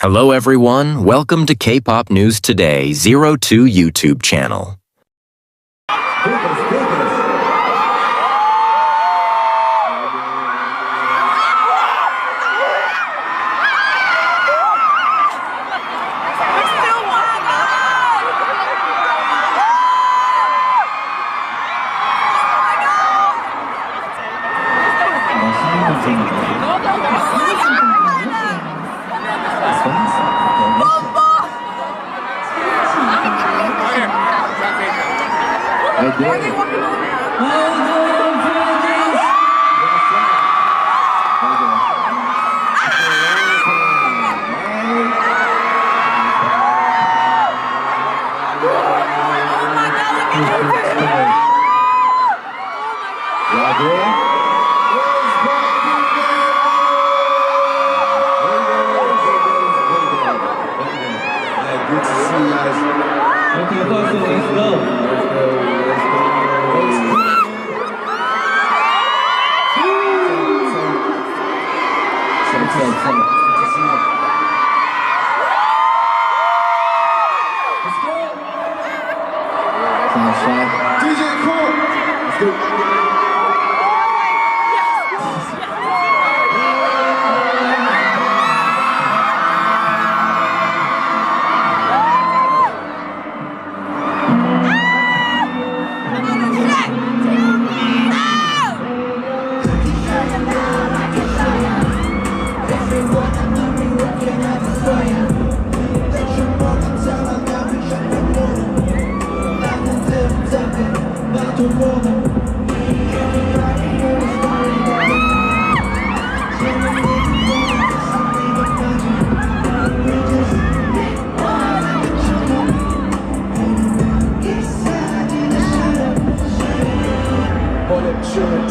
Hello everyone, welcome to K-Pop News Today 02 YouTube channel.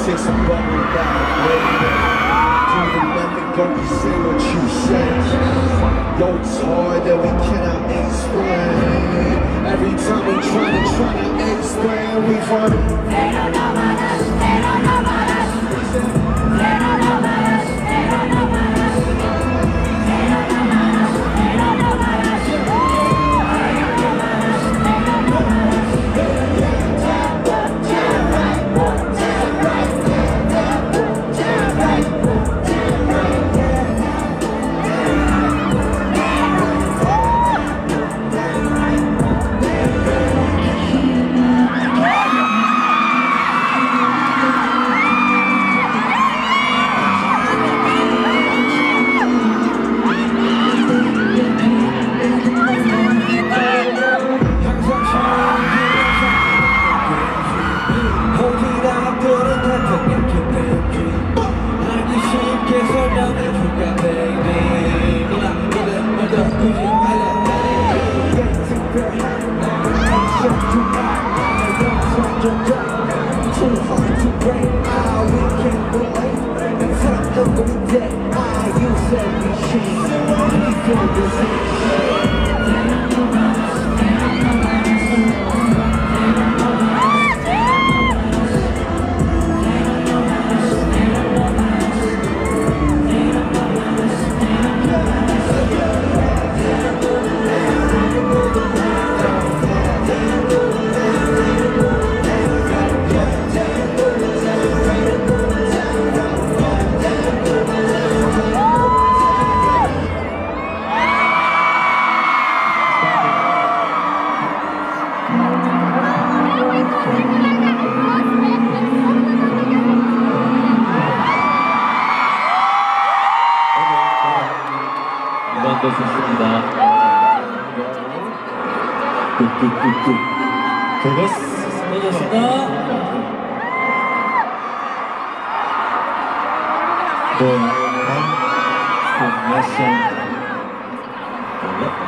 Take some bubble bath, doing nothing, gonna say what you said. Yo, it's hard that we cannot explain. Every time we try to explain, we find they don't know about us, they don't know about us. They don't know about us, they don't know about us. They don't know about us, they don't know about us. They don't know about us, they don't know about us.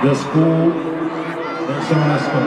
The school, next one, let's go.